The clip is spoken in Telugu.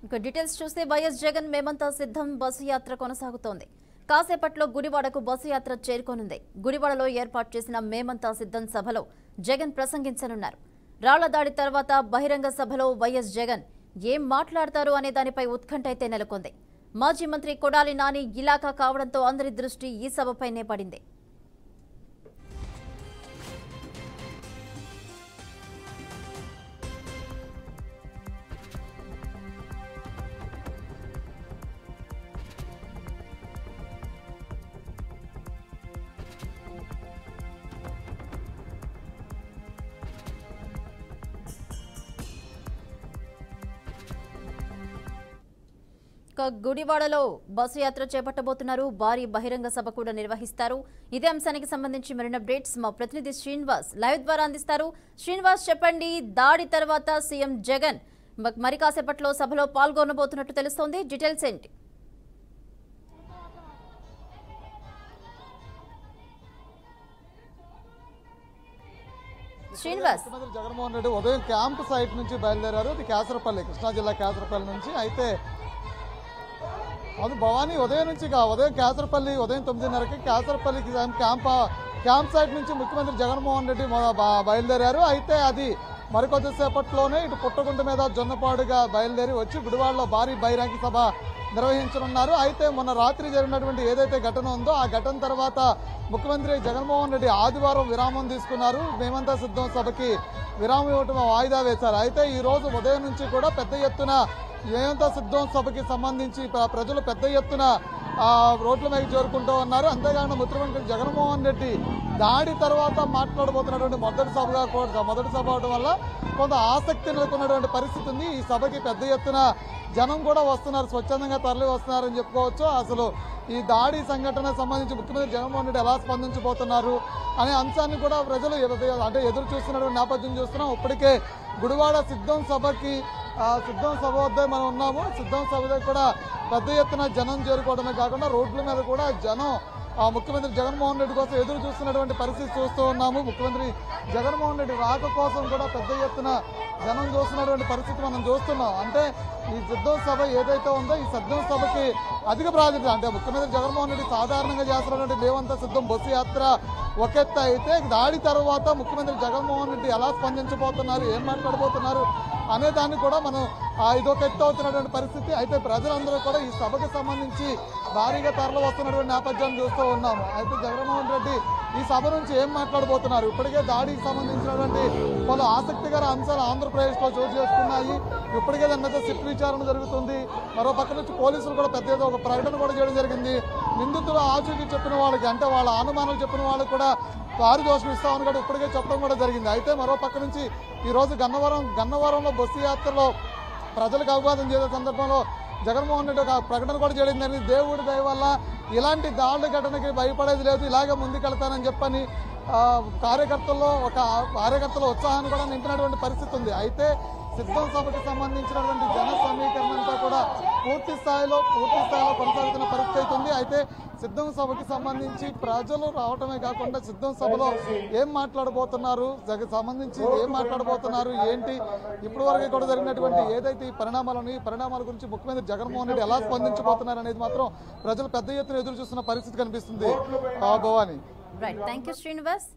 ఇక డీటెయిల్స్ చూస్తే వైఎస్ జగన్ మేమంతా సిద్ధం బస్సు యాత్ర కొనసాగుతోంది. కాసేపట్లో గుడివాడకు బస్సు యాత్ర చేరుకోనుంది. గుడివాడలో ఏర్పాటు చేసిన మేమంతా సిద్ధం సభలో జగన్ ప్రసంగించనున్నారు. రాళ్ల దాడి తర్వాత బహిరంగ సభలో వైఎస్ జగన్ ఏం మాట్లాడతారు అనే దానిపై ఉత్కంఠ అయితే నెలకొంది. మాజీ మంత్రి కొడాలి నాని ఇలాకా కావడంతో అందరి దృష్టి ఈ సభపైనే పడింది. గుడివాడలో బస్సు యాత్ర చేపట్టబోతున్నారు. భారీ బహిరంగ సభ కూడా నిర్వహిస్తారు. ఇదే అంశానికి సంబంధించి మరిన్ని అప్డేట్స్ మా ప్రతినిధి శ్రీనివాస్ లైవ్ ద్వారా అందిస్తారు. శ్రీనివాస్, చెప్పండి, దాడి తర్వాత సీఎం జగన్ మరి కాసేపట్లో సభలో పాల్గొనబోతున్నట్టు తెలుస్తోంది. డీటెయిల్స్ ఏంటి? శ్రీనివాస్, ముఖ్యమంత్రి జగన్మోహన్ రెడ్డి ఉదయం క్యాంప్ సైట్ నుంచి బయలుదేరారు. ఇది కేసరపల్లి, కృష్ణా జిల్లా కేసరపల్లి నుంచి. అయితే అది భవానీ ఉదయం నుంచి ఉదయం కేసరపల్లి ఉదయం 9:30కి కేసరపల్లికి క్యాంప్ సైట్ నుంచి ముఖ్యమంత్రి జగన్మోహన్ రెడ్డి బయలుదేరారు. అయితే అది మరికొద్దిసేపట్లోనే ఇటు పుట్టగుంట మీద జొన్నపాడుగా బయలుదేరి వచ్చి గుడివాడలో భారీ బహిరంగ సభ నిర్వహించనున్నారు. అయితే మొన్న రాత్రి జరిగినటువంటి ఏదైతే ఘటన ఉందో ఆ ఘటన తర్వాత ముఖ్యమంత్రి జగన్మోహన్ రెడ్డి ఆదివారం విరామం తీసుకున్నారు. మేమంతా సిద్ధం సభకి విరామం ఇవ్వటం వాయిదా వేశారు. అయితే ఈ రోజు ఉదయం నుంచి కూడా పెద్ద ఎత్తున మేమంతా సిద్ధం సభకి సంబంధించి ప్రజలు పెద్ద ఎత్తున రోడ్ల మీద చేరుకుంటూ ఉన్నారు. అంతేకాకుండా ముఖ్యమంత్రి జగన్మోహన్ రెడ్డి దాడి తర్వాత మాట్లాడబోతున్నటువంటి మొదటి సభ అవడం వల్ల కొంత ఆసక్తి నెలకొన్నటువంటి పరిస్థితి ఉంది. ఈ సభకి పెద్ద ఎత్తున జనం కూడా వస్తున్నారు, స్వచ్ఛందంగా తరలి వస్తున్నారని చెప్పుకోవచ్చు. అసలు ఈ దాడి సంఘటన సంబంధించి ముఖ్యమంత్రి జగన్మోహన్ రెడ్డి ఎలా స్పందించబోతున్నారు అనే అంశాన్ని కూడా ప్రజలు ఎదురు చూస్తున్నటువంటి నేపథ్యం చూస్తున్నాం. ఇప్పటికే గుడివాడ సిద్ధం సభ వద్ద మనం ఉన్నాము. సిద్ధం సభ దగ్గర కూడా పెద్ద ఎత్తున జనం చేరుకోవడమే కాకుండా రోడ్ల మీద కూడా జనం ముఖ్యమంత్రి జగన్మోహన్ రెడ్డి కోసం ఎదురు చూస్తున్నటువంటి పరిస్థితి చూస్తూ ఉన్నాము. ముఖ్యమంత్రి జగన్మోహన్ రెడ్డి రాక కోసం కూడా పెద్ద ఎత్తున జనం చూస్తున్నటువంటి పరిస్థితి మనం చూస్తున్నాం. అంటే ఈ సిద్ధం సభ ఏదైతే ఉందో ఈ సిద్ధం సభకి అధిక ప్రాధాన్యత, అంటే ముఖ్యమంత్రి జగన్మోహన్ రెడ్డి సాధారణంగా చేస్తున్నటువంటి మేమంతా సిద్ధం బస్సు యాత్ర ఒక ఎత్తు అయితే దాడి తర్వాత ముఖ్యమంత్రి జగన్మోహన్ రెడ్డి ఎలా స్పందించబోతున్నారు, ఏం మాట్లాడబోతున్నారు అనే దాన్ని కూడా మనం ఇదొక ఎత్తు అవుతున్నటువంటి పరిస్థితి. అయితే ప్రజలందరూ కూడా ఈ సభకు సంబంధించి భారీగా తరలి వస్తున్నటువంటి నేపథ్యాన్ని చూస్తూ ఉన్నాము. అయితే జగన్మోహన్ రెడ్డి ఈ సభ నుంచి ఏం మాట్లాడబోతున్నారు, ఇప్పటికే దాడికి సంబంధించినటువంటి పలు ఆసక్తికర అంశాలు ఆంధ్రప్రదేశ్లో చోటు చేసుకున్నాయి. ఇప్పటికే దాని మీద సిట్ విచారణ జరుగుతుంది. మరో పక్క నుంచి పోలీసులు కూడా పెద్ద ఒక ప్రకటన కూడా చేయడం జరిగింది. నిందితులు ఆచూకీ చెప్పిన వాళ్ళకి, అంటే వాళ్ళ అనుమానాలు చెప్పిన వాళ్ళకి కూడా పారితోషికం ఇస్తామని కూడా ఇప్పటికే చెప్పడం కూడా జరిగింది. అయితే మరో పక్క నుంచి ఈరోజు గన్నవరంలో బస్సు యాత్రలో ప్రజలకు అవగాహన చేసే సందర్భంలో జగన్మోహన్ రెడ్డి ఒక ప్రకటన కూడా చేయడం జరిగింది. దేవుడి దయ వల్ల ఇలాంటి దాడుల ఘటనకి భయపడేది లేదు, ఇలాగే ముందుకెళ్తానని చెప్పని కార్యకర్తల ఉత్సాహాన్ని కూడా నింపినటువంటి పరిస్థితి ఉంది. అయితే సిద్ధం సభకి సంబంధించినటువంటి జన సమీకరణ అంతా కూడా పూర్తి స్థాయిలో కొనసాగుతున్న పరిస్థితి అవుతుంది. అయితే సిద్ధం సభకి సంబంధించి ప్రజలు రావటమే కాకుండా సిద్ధం సభలో ఏం మాట్లాడబోతున్నారు, ఏంటి ఇప్పటి వరకు కూడా జరిగినటువంటి ఏదైతే ఈ పరిణామాల గురించి ముఖ్యమంత్రి జగన్మోహన్ రెడ్డి ఎలా స్పందించబోతున్నారు అనేది మాత్రం ప్రజలు పెద్ద ఎత్తున ఎదురు చూస్తున్న పరిస్థితి కనిపిస్తుంది. Bhavani, right, thank you Srinivas.